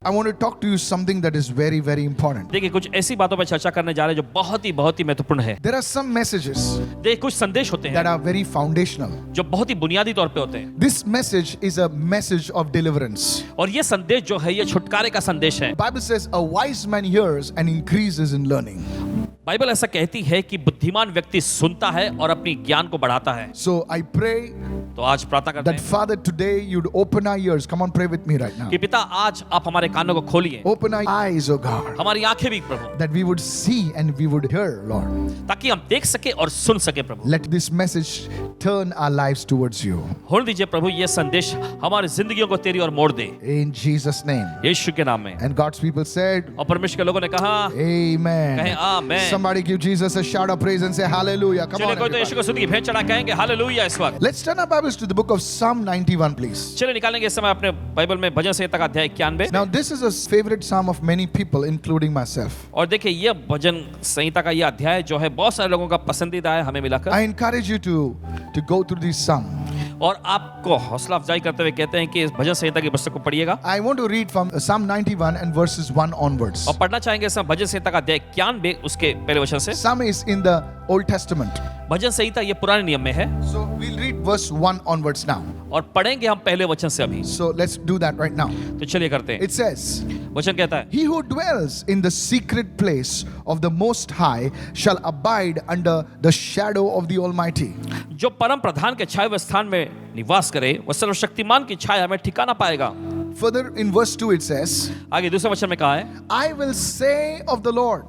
I want to talk to you something that is very, very important. देखिए कुछ ऐसी बातों पर चर्चा करने जा रहे हैं जो बहुत ही महत्वपूर्ण है। There are some messages देखिए कुछ संदेश होते that हैं are very foundational. जो बहुत ही बुनियादी तौर पे होते हैं This message is a message of deliverance. और ये संदेश जो है ये छुटकारे का संदेश है। Bible says a wise man hears and increases in learning. Bible ऐसा कहती है कि बुद्धिमान व्यक्ति सुनता है और अपनी ज्ञान को बढ़ाता है। So I pray तो आज प्रार्थना करते that हैं Father today you'd open our ears. Come on, pray with me right now. कि पिता आज आप हमारे कानों को खोलिए, Open our eyes, oh God, हमारी आंखें भी प्रभु, that we would see and we would hear, Lord. ताकि हम देख सके और सुन सके प्रभु। Let this message turn our lives towards you. होने दीजिए प्रभु ये संदेश हमारी जिंदगियों को तेरी ओर मोड़ दे, In Jesus' name. यीशु के नाम में। And God's people said, और परमेश्वर के लोगों ने कहा Amen. कहें आमेन। Somebody give Jesus a shout of praise and say hallelujah. Come चलिए on, कोई तो यीशु everybody. को स्तुति की भेंट चढ़ा कहेंगे हालेलुया इस वक्त। Let's turn our Bibles to the book of Psalm 91, please. चलिए निकालेंगे इस समय अपने बाइबल में भजन संहिता का अध्याय 91। Now, this is a favorite psalm of many people, including myself. और देखिए ये भजन संहिता का ये अध्याय जो है बहुत सारे लोगों का पसंदीदा है हमें मिलाकर। I encourage you to go through this psalm. और आपको हौसला अफजाई करते हुए कहते हैं कि इस भजन संहिता की पुस्तक को पढ़िएगा। I want to read from Psalm 91 and verses 1 onwards. और पढ़ना चाहेंगे इस भजन संहिता का अध्याय 91 उसके पहले वचन से। Psalm is in the Old Testament. भजन संहिता ये पुराने नियम में है So we'll read verse 1 onwards now. और पढ़ेंगे हम पहले वचन से अभी। So let's do that right now. तो चलिए करते हैं। It says, वचन कहता है He who dwells in the secret place of the Most High shall abide under the shadow of the Almighty. जो परम प्रधान के छाए हुए स्थान में निवास करे वह सर्वशक्तिमान की छाया में ठिकाना पाएगा। Further in verse 2 it says, आगे दूसरे वचन में कहा है I will say of the Lord,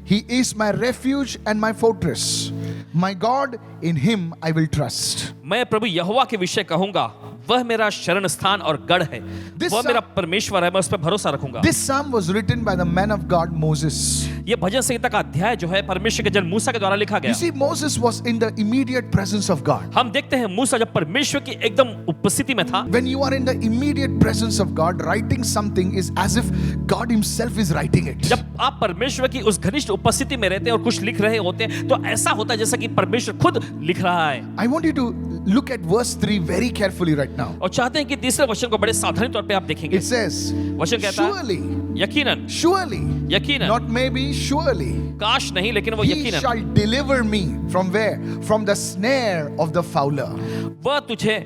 He is my refuge and my fortress. My God, in Him I will trust. मैं प्रभु यहोवा के विषय कहूंगा वह मेरा शरण स्थान और गढ़ है, This वह psalm- मेरा परमेश्वर है, मैं उस पर भरोसा रखूंगा। This psalm was written by the man of God Moses. ये भजन संहिता का अध्याय जो है परमेश्वर के जन मूसा के द्वारा लिखा You गया। see, Moses was in the immediate presence of God. हम देखते हैं मूसा जब परमेश्वर की एकदम उपस्थिति में था। When you are in the immediate presence of God, writing something is as if God Himself is writing it. जब आप परमेश्वर की उस घनिष्ठ उपस्थिति में रहते हैं और कुछ लिख रहे होते हैं तो ऐसा होता है जैसा कि परमेश्वर खुद लिख रहा है। I want you to look at verse 3 very carefully right now. और चाहते हैं कि तीसरे वचन को बड़े सावधानी तौर पे आप देखेंगे। It says, वचन कहता है surely, यकीनन surely, यकीनन not maybe, surely, काश नहीं लेकिन वो He यकीनन shall deliver me from where? From the snare of the fowler. वह तुझे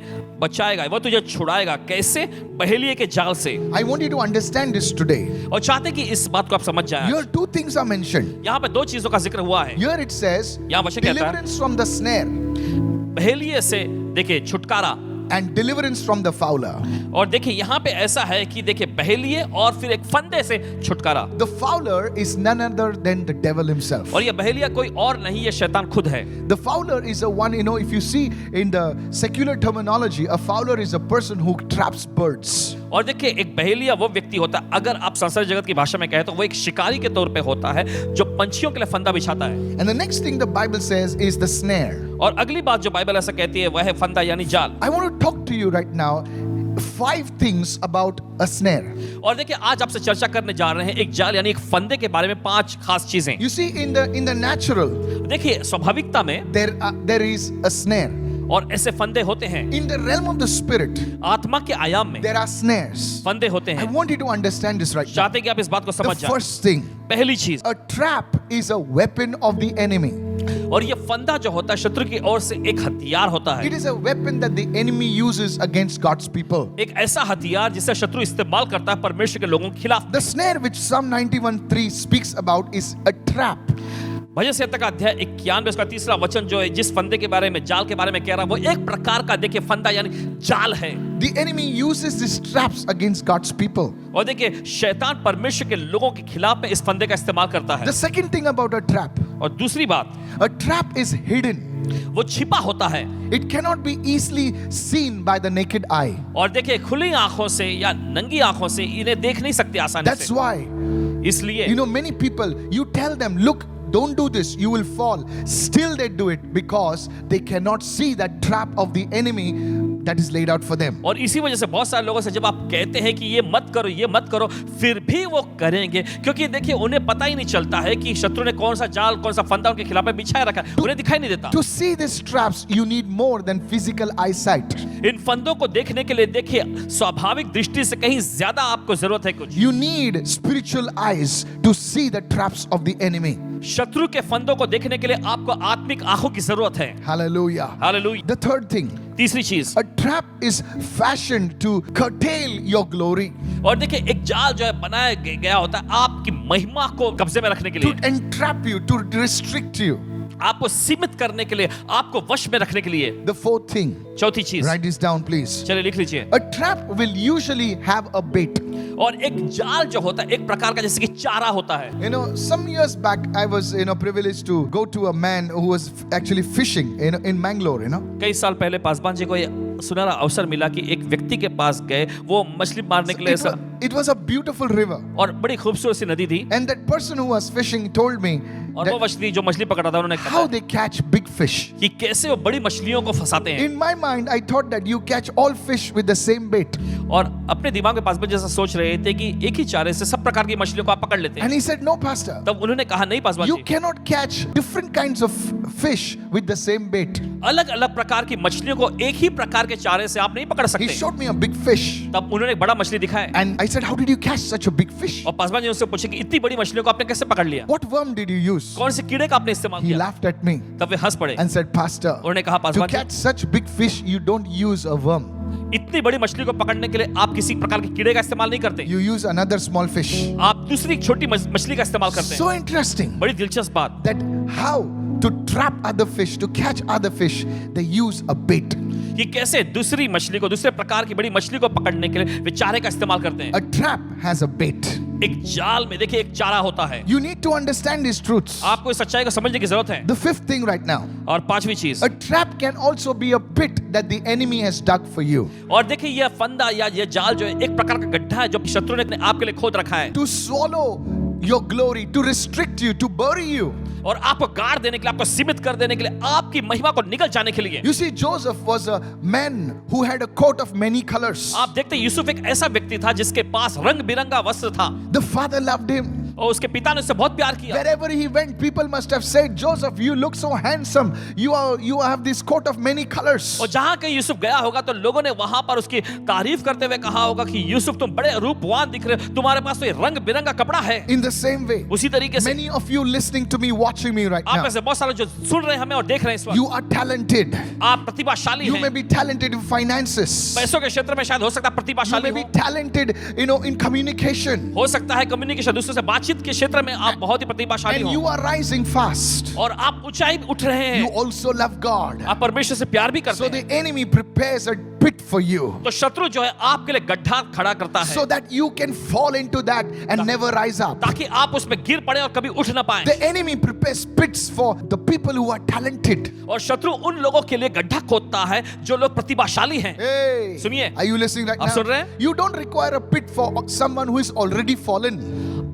बचाएगा, वह तुझे छुड़ाएगा कैसे? बहेलिये के जाल से। I want you to understand this today. और चाहते हैं कि इस बात को आप समझ जाएं। Here two things are mentioned. यहाँ पे दो चीजों का जिक्र हुआ है। Here it says, यहाँ वचन कहता है deliverance from the snare बहेलिये से देखिए छुटकारा, and deliverance from the fowler. और देखिए यहाँ पे ऐसा है कि देखिए बहेलिये और फिर एक फंदे से छुटकारा। The fowler is none other than the devil himself. और ये बहेलिया कोई और नहीं, ये शैतान खुद है। The fowler is a one, if you see in the secular terminology, a fowler is a person who traps birds. और देखिए एक बहेलिया वो व्यक्ति होता है, अगर आप संसार जगत की भाषा में कहें तो वो एक शिकारी के तौर पे होता है जो पंछियों के लिए फंदा बिछाता है। And the next thing the Bible says is the snare. और अगली बात जो बाइबल ऐसा कहती है वह है फंदा यानी जाल। I want to talk to you right now 5 things about a snare. और देखिए आज आपसे चर्चा करने जा रहे हैं एक जाल यानी एक फंदे के बारे में 5 खास चीजें। You see, in the natural, देखिए स्वाभाविकता में there is a snare. और ऐसे फंदे होते हैं। In the realm of the spirit, आत्मा के आयाम में there are snares. फंदे होते I हैं। want you to understand this right now. चाहते हैं कि आप इस बात को The समझ जाएं। first thing, पहली चीज, a trap is a weapon of the enemy. और ये फंदा जो होता है शत्रु की ओर से एक हथियार होता It है। is a weapon that the enemy uses against God's people. एक ऐसा हथियार जिसे शत्रु इस्तेमाल करता है परमेश्वर के लोगों के खिलाफ। The snare which Psalm 91:3 speaks about is a trap. भजन संहिता का अध्याय 91 उसका तीसरा वचन जो है जिस फंदे के बारे में जाल के बारे में कह रहा है वो एक प्रकार का देखिए फंदा यानी जाल है। The enemy uses these traps against God's people. और देखिए शैतान परमेश्वर के लोगों के खिलाफ में इस फंदे का इस्तेमाल करता है। The second thing about a trap, और दूसरी बात, a trap is hidden. वो छिपा होता है। It cannot be easily seen by the naked eye. और देखिए खुली आंखों से या नंगी आंखों से इन्हें देख नहीं सकते आसानी That's से। why, इसलिए many people, you tell them, look, don't do this, you will fall. Still they do it because they cannot see that trap of the enemy that is laid out for them. और इसी वजह से बहुत सारे लोगों से जब आप कहते हैं कि ये मत करो, फिर भी वो करेंगे, क्योंकि देखिए उन्हें पता ही नहीं चलता है कि शत्रु ने कौन सा जाल, कौन सा फंदा उनके खिलाफ बिछाया रखा है, उन्हें दिखाई नहीं देता। To see these traps, you need more than physical eyesight. इन फंदों को देखने के लिए देखिए स्वाभाविक दृष्टि से कहीं ज्यादा आपको जरूरत है कुछ। You need spiritual eyes to see the traps of the enemy. शत्रु के फंदों को देखने के लिए आपको आत्मिक आंखों की जरूरत है। Hallelujah. Hallelujah. The third thing, तीसरी चीज, a trap is fashioned to curtail your glory, और देखिए एक जाल जो है बनाया गया होता है आपकी महिमा को कब्जे में रखने के to लिए, entrap you, to restrict you. आपको सीमित करने के लिए, आपको वश में रखने के लिए। The fourth thing, चौथी चीज, write this down please. चलिए लिख लीजिए। A trap will usually have a bait. और एक जाल जो होता है एक प्रकार का जैसे कि चारा होता है। You know, some years back, I was, privileged to go to a man who was actually fishing in Mangalore, कई साल पहले पासवान जी को ये सुनहरा अवसर मिला कि एक व्यक्ति के पास गए, वो मछली मारने के लिए ऐसा, It was a beautiful river. और बड़ी खूबसूरत सी नदी थी, And that person who was fishing told me और वो मछली जो मछली पकड़ा था उन्होंने how कहा they catch big fish. कि कैसे वो बड़ी मछलियों को फंसाते हैं। In my mind, I thought that you catch all fish with the same bait. और अपने दिमाग में पासवान जैसा सोच रहे थे कि एक ही चारे से सब प्रकार की मछलियों को आप पकड़ लेते And हैं। he said, no, pastor. तब उन्होंने कहा नहीं Paswan You ji, cannot catch different kinds of fish with the same bait. अलग अलग प्रकार की मछलियों को एक ही प्रकार के चारे से आप नहीं पकड़ He सकते। showed me a big fish. तब उन्होंने एक बड़ा मछली दिखाया, And I said, how did you catch such a big fish? और पासवान जी उससे पूछे कि इतनी बड़ी मछलियों को आपने कैसे पकड़ लिया, What worm did you use? कौन से कीड़े का आपने इस्तेमाल He किया। laughed at me तब वे हंस पड़े, and said, pastor, उन्होंने कहा to Paswan ji, catch such big fish, you don't use a worm. इतनी बड़ी मछली को पकड़ने के लिए आप किसी प्रकार के कीड़े का इस्तेमाल नहीं करते, You use another small fish. आप दूसरी छोटी मछली का इस्तेमाल करते हैं। So interesting बड़ी दिलचस्प बात, that how to trap other fish, to catch other fish, they use a bait. कि कैसे दूसरी मछली को, दूसरे प्रकार की बड़ी मछली को पकड़ने के लिए वे चारे का इस्तेमाल करते हैं। A trap has a bait. एक जाल में देखिए एक चारा होता है। You need to understand these truths. आपको इस सच्चाई को समझने की जरूरत है। The fifth thing right now, और पांचवी चीज, a trap can also be a pit that the enemy has dug for you और देखिए यह फंदा या यह जाल जो है एक प्रकार का गड्ढा है जो शत्रु ने आपके लिए खोद रखा है, to swallow your glory, to restrict you, to bury you. और आपको गाड़ देने के लिए, आपको सीमित कर देने के लिए, आपकी महिमा को निगल जाने के लिए। You see, Joseph was a man who had a coat of many colors. आप देखते हैं यूसुफ एक ऐसा व्यक्ति था जिसके पास रंग बिरंगा वस्त्र था, The father loved him. और उसके पिता ने उससे बहुत प्यार किया। Wherever he went, people must have said, Joseph, you look so handsome. You have this coat of many colors. और जहां कहीं यूसुफ गया होगा तो लोगों ने वहां पर उसकी तारीफ करते हुए कहा होगा कि यूसुफ तुम बड़े रूपवान दिख रहे हो, तुम्हारे पास तो ये रंग बिरंगा कपड़ा है। In the same way, उसी तरीके से many of you listening to me, watching me right आप now, में से बहुत सारे जो सुन रहे हैं हमें और देख रहे हैं इस वक्त, you are talented. आप प्रतिभाशाली You may हैं। be talented in finances. पैसों के क्षेत्र में शायद हो सकता है You प्रतिभाशाली may हो, be talented, in communication. हो सकता है कम्युनिकेशन, दूसरों से बातचीत के क्षेत्र में आप बहुत ही प्रतिभाशाली And you हो, are rising fast. और आप ऊंचाई उठ रहे You हैं, also love God. आप परमेश्वर से प्यार भी करते So the हैं। enemy prepares a pit for you तो शत्रु जो है आपके लिए गड्ढा खड़ा करता है so that you can fall into that and never rise up. ताकि आप उसमें गिर पड़े और कभी उठ ना पाए। The enemy prepares pits for the people who are talented. और शत्रु उन लोगों के लिए गड्ढा खोदता है जो लोग प्रतिभाशाली हैं। Hey, सुनिए, are you listening right आप सुन रहे now? हैं? You don't require a pit for someone who is already fallen.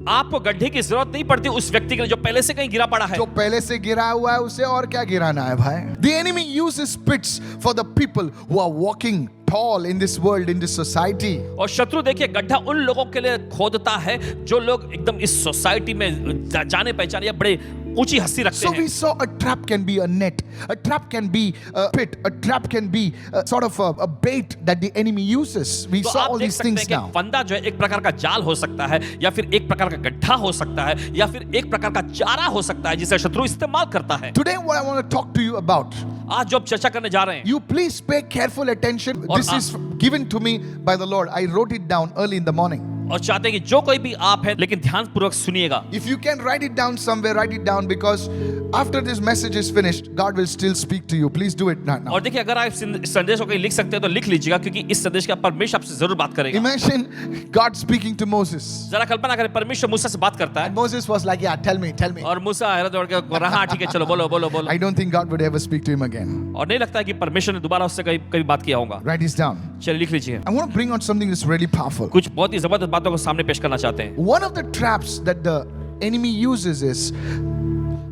आपको गड्ढे की जरूरत नहीं पड़ती उस व्यक्ति के लिए जो पहले से कहीं गिरा पड़ा है। जो पहले से गिरा हुआ है उसे और क्या गिराना है भाई? The enemy uses pits for the people who are walking tall in this world, in this society. और शत्रु देखिए गड्ढा उन लोगों के लिए खोदता है जो लोग एकदम इस सोसाइटी में जाने पहचाने या बड़े ऊंची हस्ती रखते So we हैं। saw a trap can be a net, a trap can be a pit, a trap can be sort of a bait that the enemy uses. We तो saw आप all देख these सकते things हैं कि now. फंदा जो है एक प्रकार का जाल हो सकता है, या फिर एक प्रकार का गड्ढा हो सकता है, या फिर एक प्रकार का चारा हो सकता है जिसे शत्रु इस्तेमाल करता है। Today what I want to talk to you about, आज जो अब चर्चा करने जा रहे हैं, you please pay careful attention. और This is given to me by the Lord. I wrote it down early in the morning. और चाहते हैं कि जो कोई भी आप है लेकिन ध्यान पूर्वक सुनिएगा। If you can write it down somewhere, write it down, because after this message is finished, God will still speak to you. Please do it now. और देखिए अगर आप इस संदेश को कहीं लिख सकते हैं तो लिख लीजिएगा, क्योंकि इस संदेश का परमेश्वर आपसे जरूर बात करेगा। Imagine God speaking to Moses. जरा कल्पना करें परमेश्वर मूसा से बात करता है, Moses was like, yeah, tell me. और मूसा हैरत दौड़ के रहा, ठीक है चलो बोलो बोलो बोलो। I don't think God would ever speak to him again. और नहीं लगता है कि परमेश्वर ने दोबारा उससे कभी बात किया होगा। Write this down. चलिए लिख लीजिए। I want to bring out something that's really powerful. कुछ बहुत ही जबरदस्त बातों को सामने पेश करना चाहते हैं। One of the traps that the enemy uses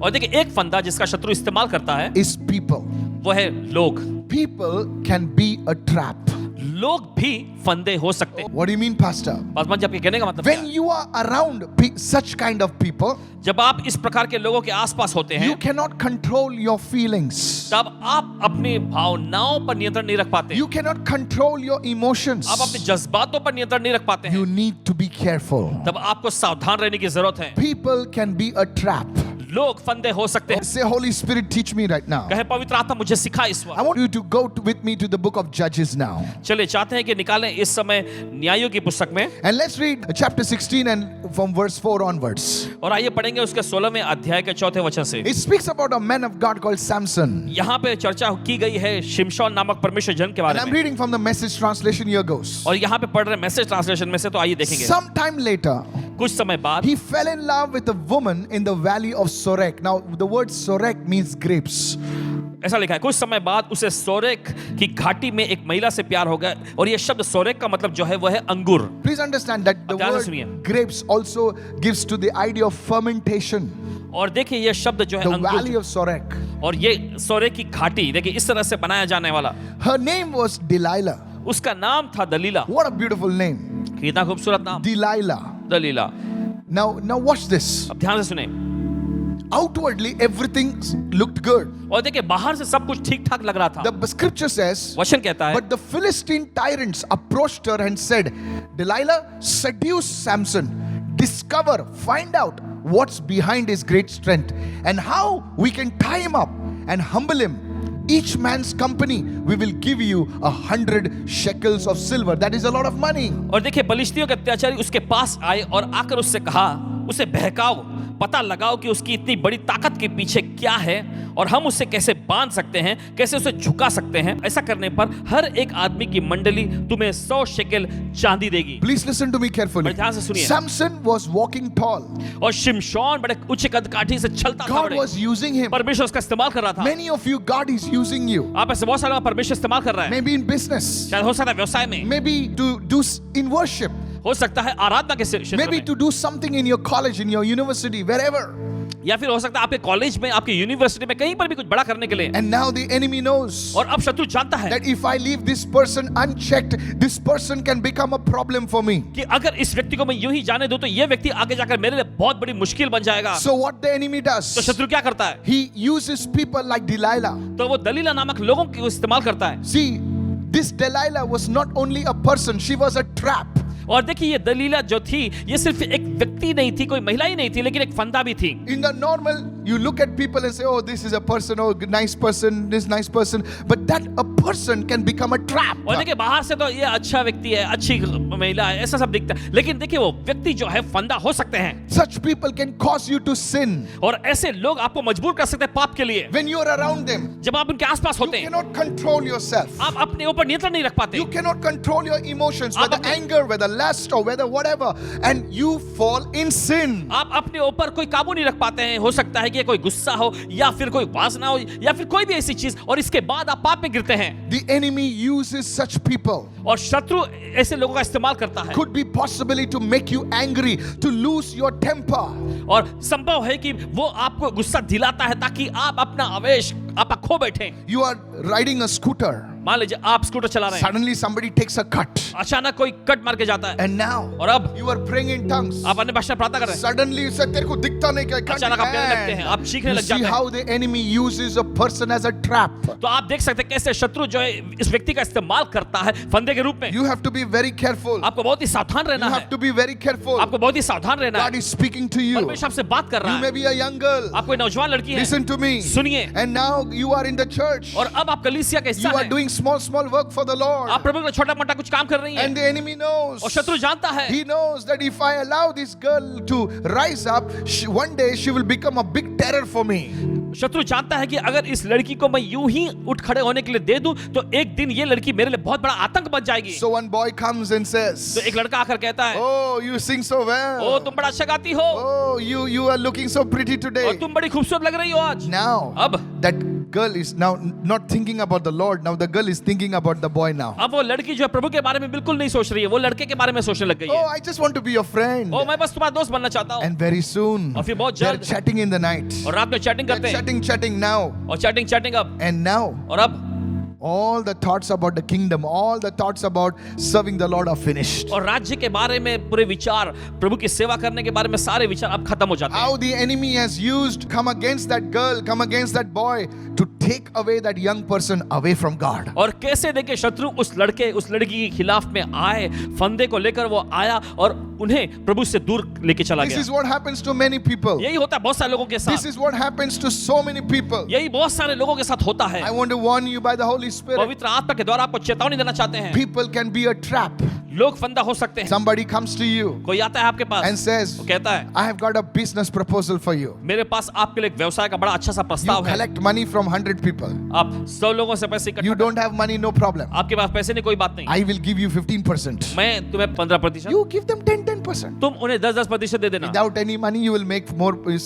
और देखिए एक फंदा जिसका शत्रु इस्तेमाल करता है is people. वो है लोग। people can be a trap. लोग भी फंदे हो सकते हैं। What do you mean, Pastor? Paswan ji, आपके कहने का मतलब क्या When है? you are around such kind of people, जब आप इस प्रकार के लोगों के आसपास होते हैं, you cannot control your feelings. तब आप अपनी भावनाओं पर नियंत्रण नहीं रख पाते। You cannot control your emotions. आप अपने जज्बातों पर नियंत्रण नहीं रख पाते हैं। You need to be careful. तब आपको सावधान रहने की जरूरत है। People can be a trap. लोग फंदे हो सकते हैं। Say, Holy Spirit, teach me right now. कहे पवित्र आत्मा मुझे सिखा इस I वक्त। want you to go with me to the book of Judges now. चलिए चाहते हैं कि निकालें इस समय न्यायों की पुस्तक में, And let's read chapter 16 and from verse 4 onwards. और आइए पढ़ेंगे उसके 16वें अध्याय के 4थे वचन से। It speaks about a man of God called Samson. यहाँ पे चर्चा की गई है शिमशोन नामक परमेश्वर जन के And बारे I'm में, reading from the Message translation. Here goes. और यहाँ पे पढ़ रहे मैसेज ट्रांसलेशन में से, तो आइए देखेंगे। Sometime later, कुछ समय बाद he fell in love with a woman in the valley of Sorek. Now, the word Sorek means grapes. ऐसा लिखा है, कुछ समय बाद उसे सोरेक की घाटी में एक महिला से प्यार हो गया, और ये शब्द सोरेक का मतलब जो है वो है अंगूर। Please understand that the ध्यान से word सुनिए। grapes also gives to the idea of fermentation. और देखिए ये शब्द जो है The valley अंगूर, of Sorek. और ये सोरेक की घाटी, देखिए इस तरह से बनाया जाने वाला। Her name was Delilah. उसका नाम था Delilah. What a beautiful name. कितना खूबसूरत नाम, Delilah. Delilah. Now watch this. अब ध्यान से सुने, Outwardly, everything looked good. और देखिए बाहर से सब कुछ ठीक ठाक लग रहा था। The scripture says, वचन कहता है, but the Philistine tyrants approached her and said, Delilah, seduce Samson, discover, find out what's behind his great strength, and how we can tie him up and humble him. Each man's company, we will give you 100 shekels of silver. That is a lot of money. और देखिए बलिश्तियों के अत्याचारी उसके पास आए और आकर उससे कहा, उसे बहकाओ, पता लगाओ कि उसकी इतनी बड़ी ताकत के पीछे क्या है, और हम उसे कैसे बांध सकते हैं, कैसे उसे झुका सकते हैं। ऐसा करने पर हर एक आदमी की मंडली तुम्हें 100 शेकेल चांदी देगी। Please listen to me carefully. बड़े ध्यान से सुनिए। Samson was walking tall. और शिमशोन बड़े उच्च कद काठी से चलता था, God बड़े was using him. परमेश्वर उसका इस्तेमाल कर रहा था। Many of you, God is using you. आप ऐसे बहुत सारे परमेश्वर इस्तेमाल कर रहा है, Maybe in business, शायद हो सकता है व्यवसाय में, maybe to do in worship, हो सकता है आराधना के क्षेत्र maybe में, to do something in your college, in your university, wherever. या फिर हो सकता है आपके कॉलेज में, आपके यूनिवर्सिटी में, कहीं पर भी कुछ बड़ा करने के लिए। And now the enemy knows और अब शत्रु जानता है that if I leave this person unchecked, this person can become a problem for me. कि अगर इस व्यक्ति को मैं यूं ही जाने दूं तो ये व्यक्ति आगे जाकर मेरे लिए बहुत बड़ी मुश्किल बन जाएगा। So what the enemy तो does, शत्रु क्या करता है? he uses people like Delilah. तो वो दलीला नामक लोगों को इस्तेमाल करता है। See, this Delilah was not only a person, she was a trap. और देखिए ये दलीला जो थी, ये सिर्फ एक व्यक्ति नहीं थी, कोई महिला ही नहीं थी, लेकिन एक फंदा भी थी। In the normal, you look at people and say, oh, this is a person, oh, nice person, this nice person. But that a person can become a trap. और देखिए बाहर से तो ये अच्छा व्यक्ति है, अच्छी महिला है, ऐसा सब दिखता है, लेकिन देखिए वो व्यक्ति जो है फंदा हो सकते हैं। Such people can cause you to sin. और ऐसे लोग आपको मजबूर कर सकते हैं पाप के लिए। When you are around them, जब आप उनके आसपास you होते हैं, cannot control yourself. आप अपने ऊपर नियंत्रण नहीं रख पाते। You cannot control your emotions, आप whether अपने- anger, whether lust, or whether whatever, and you fall in sin. आप अपने ऊपर कोई काबू नहीं रख पाते हैं। हो सकता है कि कोई गुस्सा हो, या फिर कोई वासना हो, या फिर कोई भी ऐसी चीज, और इसके बाद आप पाप में गिरते हैं। The enemy uses such people. और शत्रु ऐसे लोगों का इस्तेमाल करता है। Could be possibly to make you angry, to lose your temper. और संभव है कि वो आपको गुस्सा दिलाता है ताकि आप अपना आवेश आप खो बैठे। You are riding a scooter. मान लीजिए आप स्कूटर चला रहे हैं, Suddenly somebody takes a cut. अचानक कोई कट मार के जाता है, And now और अब you are praying in tongues. आप अन्य भाषा में प्रार्थना कर रहे हैं, Suddenly you say, तेरे को दिखता नहीं क्या? I can't अचानक आप कहने लगते हैं, आप stand." चीखने You लग see जाते हैं। how the enemy uses a person as a trap. तो आप देख सकते हैं कैसे शत्रु जो है इस व्यक्ति का इस्तेमाल करता है फंदे के रूप में। You have to be very careful. आपको बहुत ही सावधान You रहना है, have to be very careful. आपको बहुत ही सावधान रहना God है। is speaking to you. परमेश्वर आपसे बात कर रहा You may है। be a young girl. आप कोई नौजवान लड़की है, Listen to me. सुनिए। And now you are in the church. और अब आप कलीसिया का हिस्सा You are हैं, doing small work for the Lord. आप प्रभु का छोटा मोटा कुछ काम कर रही And हैं, the enemy knows. और शत्रु जानता है, He knows that if I allow this girl to rise up, one day she will become a big terror for me. शत्रु जानता है कि अगर इस लड़की को मैं यूं ही उठ खड़े होने के लिए दे दूं तो एक दिन ये लड़की मेरे लिए बहुत बड़ा आतंक बन जाएगी। So one boy comes and तो says, एक लड़का आकर कहता है, oh, you sing so O well. तुम बड़ा अच्छा गाती हो, Oh, you are looking so pretty और today. तुम बड़ी खूबसूरत लग रही हो आज। Now, अब that girl is now not thinking about the Lord. Now the girl is thinking about the boy now. अब वो लड़की जो है प्रभु के बारे में बिल्कुल नहीं सोच रही है, वो लड़के के बारे में सोचने लग गई Oh, है। I just want to be your friend. ओ मैं बस तुम्हारा दोस्त बनना चाहता हूँ। And very soon, और फिर बहुत they're जल्द chatting in the night. और रात में चैटिंग They're करते हैं, chatting now. और चैटिंग अब, And now, और अब All the thoughts about the kingdom, all the thoughts about serving the Lord are finished. और राज्य के बारे में पूरे विचार, प्रभु की सेवा करने के बारे में सारे विचार अब खत्म हो जाते हैं। How the enemy has used, come against that girl, come against that boy to take away that young person away from God. और कैसे देखे शत्रु उस लड़के उस लड़की के खिलाफ में आए, फंदे को लेकर वो आया और उन्हें प्रभु से दूर लेके चला This गया। is what happens to many people. यही होता है बहुत सारे लोगों के This साथ, is what happens to so many people. यही बहुत सारे लोगों के साथ होता है। I want to warn you by the Holy Spirit. पवित्र आत्मा के द्वारा आपको चेतावनी देना चाहते हैं, People can be a trap. लोग फंदा हो सकते हैं। Somebody comes to you कोई आता है आपके पास and says, वो कहता है, I have got a business proposal for you. मेरे पास आपके लिए एक व्यवसाय का बड़ा अच्छा सा You प्रस्ताव है। collect money from 100 people. आप 100 लोगों से पैसे You इकट्ठा, don't have money, no problem. आपके पास पैसे नहीं, कोई बात नहीं, I will give you 15%. मैं तुम्हें 15%, You give them 10%. तुम उन्हें 10% दे देना, Without any money, you will make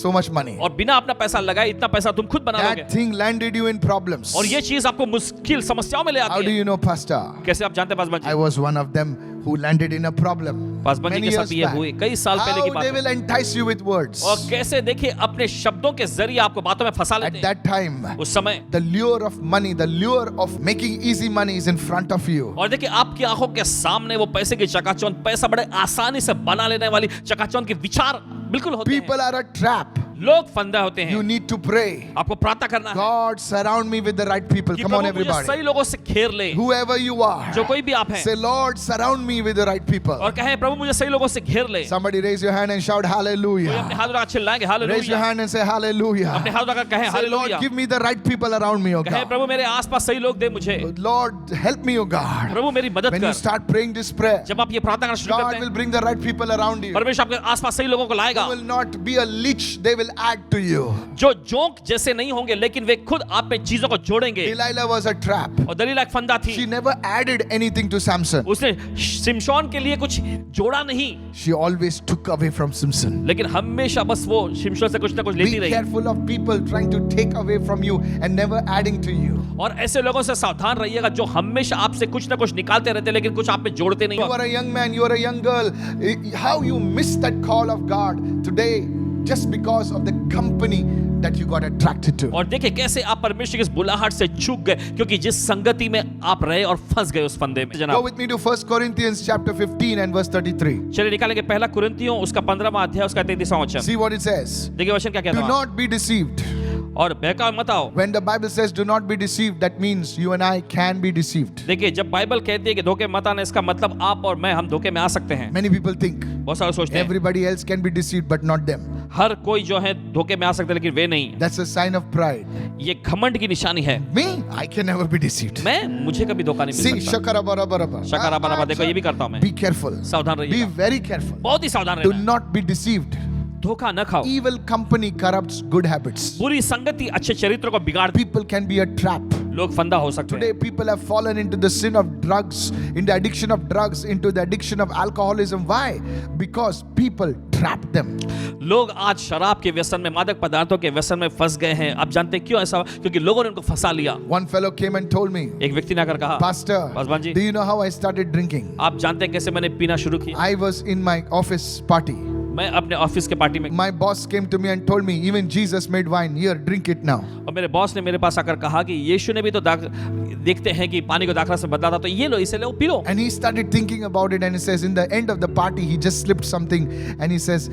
so much money. और बिना अपना पैसा लगाए इतना पैसा तुम खुद बना लोगे, That thing landed you in problems. और ये चीज आपको मुश्किल समस्याओं में ले How आती do है। you know, Pastor? कैसे आप जानते हैं Paswan I ji? was one of them who landed in a problem. Paswan ji Many के years साथ ये back. हुई, कई साल पहले की How बात they है। will entice you with words. और कैसे देखिए अपने शब्दों के जरिए आपको बातों में फंसा लेते At हैं। that time, उस समय the lure of money, the lure of making easy money is in front of you. और देखिए आपकी आंखों के सामने वो पैसे की चकाचौंध, पैसा बड़े आसानी से बना लेने वाली चकाचौंध के विचार बिल्कुल होते हैं। People are a trap. लोग फंदा होते You हैं। need to pray. आपको प्रार्थना करना है God, surround me with the right people. कि Come on, प्रभु मुझे everybody. सही लोगों से घेर ले, Whoever you are, जो कोई भी आप हैं, say, Lord, surround me with the right people. और कहें प्रभु मुझे सही लोगों से घेर ले। Somebody raise your hand and shout कोई अपने hallelujah. हाथ उठाकर चिल्लाएंगे Raise your hallelujah, hand and say hallelujah. अपने हाथ उठाकर कहें Say, Lord, hallelujah, give me the right people around me, oh कहें God. प्रभु मेरे आसपास सही लोग दे मुझे, Lord, help me, oh God. प्रभु मेरी मदद When you कर। start praying this prayer, जब आप ये प्रार्थना करना शुरू God करते will हैं, bring the right people around you. परमेश्वर आपके आसपास सही लोगों को लाएगा, You will not be a leech, they will add to you. जो जोंक जैसे नहीं होंगे लेकिन वे खुद आप में चीजों को जोड़ेंगे। Delilah was a trap. और दलीला एक फंदा She थी, never added anything to Samson. उसने शिमशोन के लिए कुछ जोड़ा नहीं, She always took away from Samson. लेकिन हमेशा बस वो शिमशोन से कुछ ना कुछ लेती Be रही। careful of people trying to take away from you and never adding to you. और ऐसे लोगों से सावधान रहिएगा जो हमेशा आपसे कुछ ना कुछ निकालते रहते लेकिन कुछ आप में जोड़ते नहीं। You are a young man, you are a young girl. How you missed that call of God today just because of the company that you got attracted to. और देखिए कैसे आप परमेश्वर की इस बुलाहट से चूक गए क्योंकि जिस संगति में आप रहे और फंस गए उस फंदे में। Go जनाब with me to 1 Corinthians chapter 15 and verse 33. चलिए निकालेंगे पहला कुरिन्थियों उसका 15वां अध्याय उसका 33वां वचन। See what it says. देखिए वचन क्या Do कहता है, not be deceived. और बहकाव मत आओ। When the Bible says do not be deceived, that means you and I can be deceived. देखिए जब बाइबल कहती है कि धोखे मत आना, इसका मतलब आप और मैं हम धोखे में आ सकते हैं। Many people think बहुत सारे सोचते हैं everybody else can be deceived, but not them. हर कोई जो है धोखे में आ सकते हैं लेकिन वे नहीं। That's a sign of pride. ये घमंड की निशानी है। Me, I can never be deceived. मुझे कभी धोखा नहीं See, मिल सकता। shakara bara bara bara. शकारा बराबर देखो ये भी करता हूं मैं। Be careful. सावधान Be रहिएगा, very careful. बहुत ही सावधान Do रहना। not be deceived. धोखा न खाओ। Evil company corrupts good habits. बुरी संगति अच्छे चरित्र को बिगाड़, People can be a trap. लोग फंदा हो सकते Today, हैं। people have fallen into the sin of drugs, in the addiction of drugs, into the addiction of alcoholism. Why? Because people trap them. लोग आज शराब के व्यसन में, मादक पदार्थों के व्यसन में फंस गए हैं। आप जानते हैं क्यों ऐसा हुआ? क्योंकि लोगों ने उनको फंसा लिया। One fellow came and told me, एक व्यक्ति ने आकर कहा, Pastor, Paswan ji, do you know how I started drinking? आप जानते हैं कैसे मैंने पीना शुरू किया? I was in my office party. मैं अपने ऑफिस के पार्टी में, My boss came to me and told me, even Jesus made wine. Here, drink it now. और मेरे बॉस ने मेरे पास आकर कहा कि यीशु ने भी तो देखते हैं कि पानी को दाखला से बदला था, तो ये लो, इसे लो, पी लो। And he started thinking about it, and he says, in the end of the party, he just slipped something, and he says,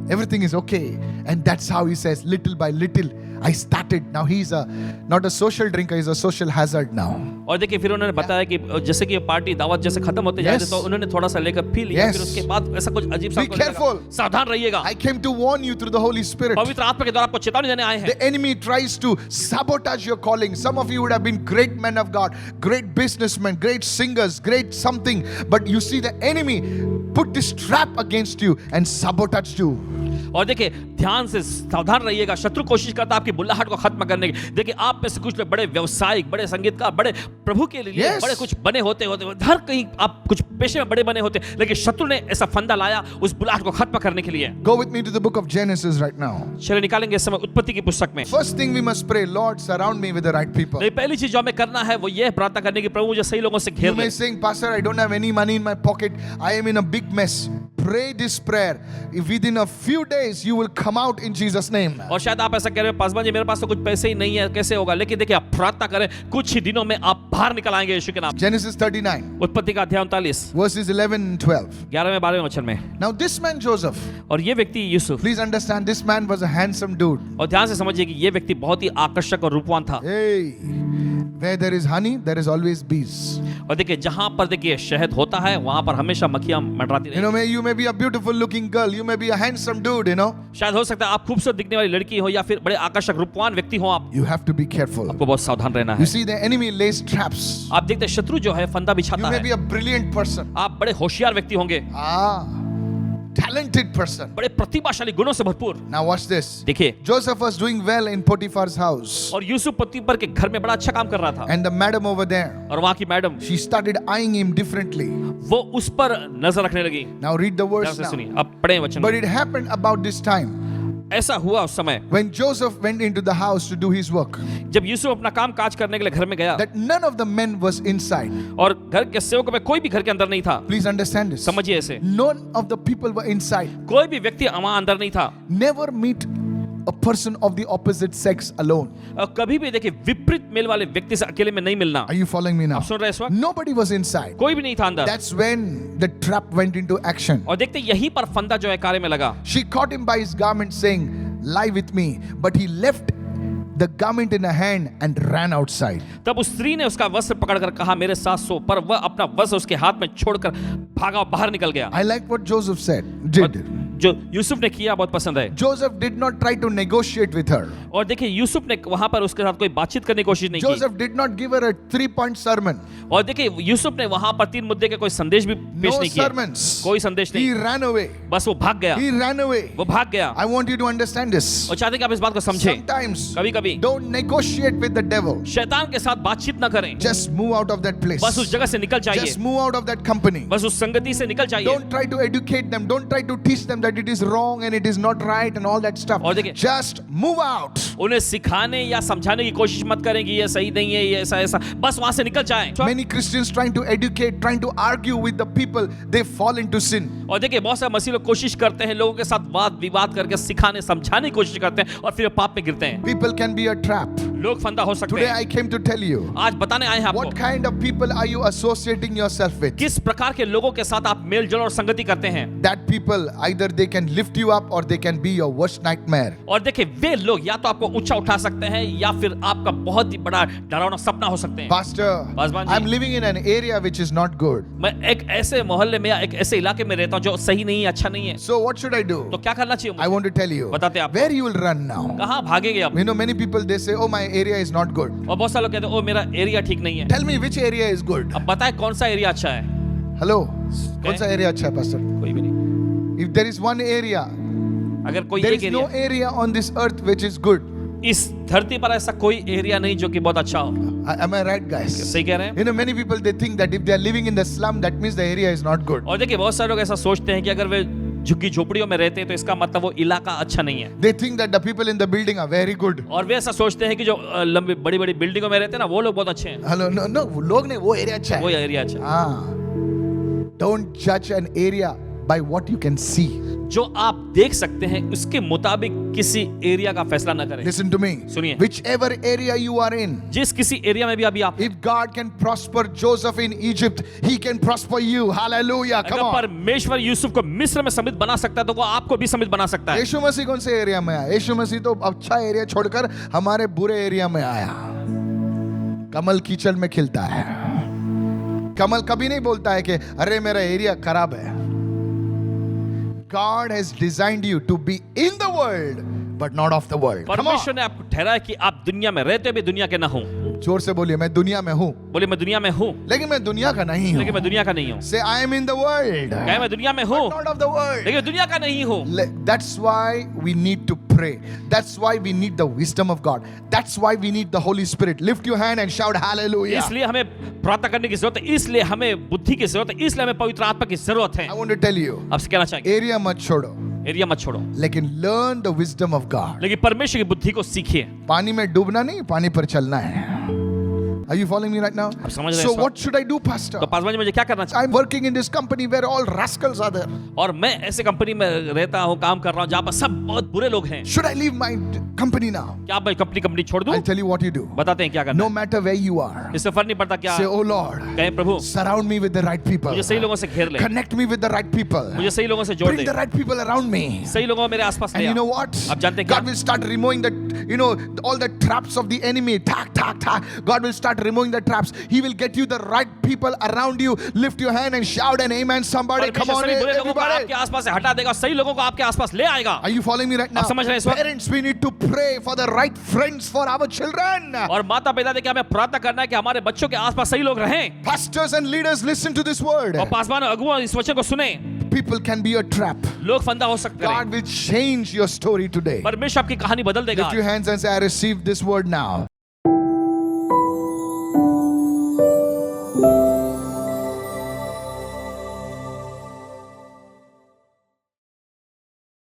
everything is okay. And that's how he says, little by little, I started. Now he's not a social drinker, he's a social hazard now. और देखिए फिर उन्होंने बताया कि जैसे कि ये party दावत जैसे खत्म होते जा रही Yes. तो उन्होंने थोड़ा सा लेकर पी लिया, Yes. फिर उसके बाद ऐसा कुछ अजीब सा Be उनको लगा। careful. सावधान रहिएगा, I came to warn you through the Holy Spirit. पवित्र आत्मा के द्वारा आपको चेतावनी देने आए हैं। The enemy tries to sabotage your calling. Some of you would have been great men of God, great businessmen, great singers, great something. But you see, the enemy put this trap against you and sabotaged you. और देखिए ध्यान से सावधान रहिएगा, शत्रु कोशिश करता है आपकी बुल्लाहट को खत्म करने की। देखिए आप में से कुछ लोग बड़े व्यवसायिक, बड़े संगीतकार, बड़े प्रभु के लिए Yes. बड़े कुछ बने होते हर कहीं आप कुछ पेशे में बड़े बने होते, लेकिन शत्रु ने ऐसा फंदा लाया उस बुल्लाहट को खत्म करने के लिए। Go with me to the book of Genesis right now. चलिए निकालेंगे इस समय उत्पत्ति की पुस्तक में। First thing we must pray, Lord, surround me with the right people. नहीं, पहली चीज जो हमें करना है वो ये प्रार्थना करने की, प्रभु मुझे सही लोगों से You घेर may ले। say, Pastor, I don't have any money in my pocket. I am in a big mess. pray this prayer, within a few days you will come out in Jesus' name. और शायद आप ऐसा कह रहे हो पासवान जी मेरे पास तो कुछ पैसे ही नहीं है, कैसे होगा? लेकिन देखिए आप प्रार्थना करें, कुछ ही दिनों में आप बाहर निकल आएंगे यीशु के नाम। Genesis 39, उत्पत्ति का अध्याय 39 verses 11 and 12. 11वें 12वें वचन में। Now this man Joseph, और ये व्यक्ति Yusuf, please understand, this man was a handsome dude. और ध्यान से समझिए कि ये व्यक्ति बहुत ही आकर्षक और रूपवान था। Hey, where there is honey, there is always bees. और देखिए जहां पर देखिए शहद होता है वहां पर हमेशा मक्खियां मंडराती You know, रहती हैं। you may be a beautiful looking girl, you may be a handsome dude, you know. शायद हो सकता है आप खूबसूरत दिखने वाली लड़की हो या फिर बड़े आकर्षक रूपवान व्यक्ति हो आप। You have to be careful. आपको बहुत सावधान रहना You है। see, the enemy lays traps. आप देखते हैं शत्रु जो है फंदा You बिछाता may है। be a brilliant person. आप बड़े होशियार व्यक्ति होंगे, Talented person. बड़े प्रतिभाशाली गुणों से भरपूर। Now watch this. देखिए Joseph was doing well in Potiphar's house. और यूसुफ पतिपर के घर में बड़ा अच्छा काम कर रहा था, And the madam over there, और वहां की madam she started eyeing him differently. वो उस पर नजर रखने लगी। Now read the ध्यान verse से now. सुनिए, अब पढ़े वचन। But it happened about this time ऐसा हुआ उस समय when Joseph went into the house to do his work, जब यूसुफ अपना काम काज करने के लिए घर में गया that none of the men was inside. और घर के सेवकों में कोई भी घर के अंदर नहीं था। Please understand this. समझिए ऐसे, None of the people were inside. कोई भी व्यक्ति वहां अंदर नहीं था। Never meet a person of the opposite sex alone. और कभी भी देखिए विपरीत मेल वाले व्यक्ति से अकेले में नहीं मिलना। Are you following me now? आप सुन रहे हैं इस वक्त? Nobody was inside. कोई भी नहीं था अंदर। That's when the trap went into action. और देखते यहीं पर फंदा जो है कार्य में लगा। She caught him by his garment saying, lie with me. But he left the garment in her hand and ran outside. तब उस स्त्री ने उसका वस्त्र पकड़कर कहा मेरे साथ सो, पर वह अपना वस्त्र उसके हाथ में छोड़कर भागा और बाहर निकल गया। I like what Joseph did. जो यूसुफ ने किया बहुत पसंद है। Joseph did not try to negotiate with her. और देखिए यूसुफ ने वहां पर उसके साथ कोई बातचीत करने की कोशिश नहीं की। Joseph did not give her a 3-point sermon. और देखिए यूसुफ ने वहां पर 3 मुद्दे के कोई संदेश भी पेश No नहीं किया। sermons. कोई संदेश He नहीं, ran away. बस वो भाग गया। He ran away. वो भाग गया। I want you to understand this. और चाहते हैं कि आप इस बात को समझें। Sometimes कभी कभी don't negotiate with the devil. शैतान के साथ बातचीत ना करें, Just move out of that place. बस उस जगह से निकल जाइए, Just move out of that company. बस उस संगति से निकल जाइए। Don't try to educate them. Don't try to teach them that it is wrong and it is not right and all that stuff. और देखिए, Just move out. उन्हें सिखाने या समझाने की कोशिश मत करें कि ये सही नहीं है, ये ऐसा ऐसा, बस वहां से निकल जाएं। Many Christians trying to educate, trying to argue with the people, they fall into sin. और देखिए बहुत सारे मसीह लोग कोशिश करते हैं लोगों के साथ वाद विवाद करके सिखाने समझाने की कोशिश करते हैं और फिर वो पाप में गिरते हैं। People can be a trap. लोग फंदा हो सकते Today हैं। I came to tell you, आज बताने आए हैं what आपको kind of people are you associating yourself with? किस प्रकार के लोगों के साथ आप मेल जोल और संगति करते हैं। That people, either they can lift you up or they can be your worst nightmare. और देखिए वे लोग या तो आपको ऊंचा उठा सकते हैं या फिर आपका बहुत ही बड़ा डरावना सपना हो सकते हैं। Pastor, Paswan ji. I'm living in an area which is not good. मैं एक ऐसे मोहल्ले में या एक ऐसे इलाके में रहता हूँ जो सही नहीं है, अच्छा नहीं है, So what should I do? तो क्या करना चाहिए I मुझे? want to tell you, बताते आपको। where you will run now. कहाँ भागेंगे आप? You know, many people they say, oh, my area is not good. और बहुत सारे लोग कहते हैं ओ मेरा एरिया ठीक नहीं है। Tell me which area is good. अब बताए कौन सा एरिया अच्छा है? Hello? कौन सा area अच्छा है, Pastor? कोई भी नहीं। If there is one area, अगर कोई there एक is no area, area on this earth which is good. इस धरती पर ऐसा कोई एरिया नहीं जो कि बहुत अच्छा हो। Am I right, guys? सही कह रहे हैं? You know, many people they think that if they are living in the slum, that means the area is not good. और देखिए बहुत सारे लोग ऐसा सोचते हैं कि अगर वे झुग्गी झोपड़ियों में रहते हैं तो इसका मतलब वो इलाका अच्छा नहीं है। They think that the people in the building are very good. और वे ऐसा सोचते हैं कि जो लंबी बड़ी बड़ी बिल्डिंगों में रहते हैं ना वो लोग बहुत अच्छे हैं। Hello, no, no, वो लोग नहीं, वो area अच्छा है. वो एरिया अच्छा है। Ah, don't judge an area by what you can see. जो आप देख सकते हैं उसके मुताबिक किसी एरिया का फैसला न करें। Listen to me. सुनिए। Whichever area you are in, जिस किसी एरिया में भी अभी आप, if God can prosper Joseph in Egypt, He can prosper you. Hallelujah. Come अगर on. परमेश्वर यूसुफ को मिस्र में समित बना सकता है तो वो आपको भी समित बना सकता है। यीशु मसीह कौन से एरिया में आया? यीशु मसीह तो अच्छा एरिया छोड़कर हमारे बुरे एरिया में आया। कमल कीचड़ में खिलता है। कमल कभी नहीं बोलता है कि अरे मेरा एरिया खराब है। God has designed you to be in the world but not of the world. Come परमेश्वर on. ने आपको ठहराया कि आप दुनिया में रहते हुए दुनिया के ना हो। जोर से बोलिए, मैं दुनिया में हूँ बोले मैं दुनिया में हूँ लेकिन मैं दुनिया का नहीं लेकिन मैं हूँ। दुनिया का नहीं हूँ। Say I am in the world कहे मैं दुनिया में हूँ not of the world. लेकिन दुनिया का नहीं हूँ। That's why we need to pray. That's why we need the wisdom of God. That's why we need the Holy Spirit. Lift your hand and shout hallelujah. इसलिए हमें प्रार्थना करने की जरूरत है, इसलिए हमें बुद्धि की जरूरत है, इसलिए हमें पवित्र आत्मा की जरूरत है। I want to tell you, आपसे कहना चाहेंगे एरिया मत छोड़ो एरिया मत छोड़ो, लेकिन learn the wisdom of God. लेकिन परमेश्वर की बुद्धि को सीखिए। पानी में डूबना नहीं, पानी पर चलना है। Are you following me right now? आप समझ रहे हैं So इस वक्त? what should I do, Pastor? तो पासवान जी मुझे क्या करना चाहिए? I'm working in this company where all rascals are there. और मैं ऐसे कंपनी में रहता हूँ, काम कर रहा हूँ जहाँ पर सब बहुत बुरे लोग हैं। Should I leave my company now? क्या मैं कंपनी छोड़ दूँ? I'll tell you what you do. बताते हैं क्या करना No है। matter where you are, इससे फर्क नहीं पड़ता क्या say, Oh Lord, कहें, प्रभु surround me with the right people. मुझे सही लोगों से घेर ले, Connect me with the right people. मुझे सही लोगों से जोड़ Bring they, the right people around me. सही लोगों को मेरे आसपास And ले you आ। know what? आप जानते हैं God क्या? will start removing all the traps of the enemy. Tak, tak, tak. God will start removing the traps. He will get you the right people around you. Lift your hand and shout an amen. Somebody, come on, परमेश्वर सभी बुरे लोगों को everybody. आपके आसपास से हटा देगा, सही लोगों को आपके आसपास ले आएगा। Are you following me right now? आप समझ रहे हैं इस वक्त? Parents, we need to pray for the right friends for our children. और माता पिता देखिए हमें प्रार्थना करना है कि हमारे बच्चों के आसपास सही लोग रहें। Pastors and leaders, listen to this word. और पासवान अगुआ इस वचन को सुने। People can be a trap. लोग फंदा हो सकते God हैं। will change your story today. परमेश्वर आपकी कहानी बदल देगा। Lift your hands and say, I receive this word now.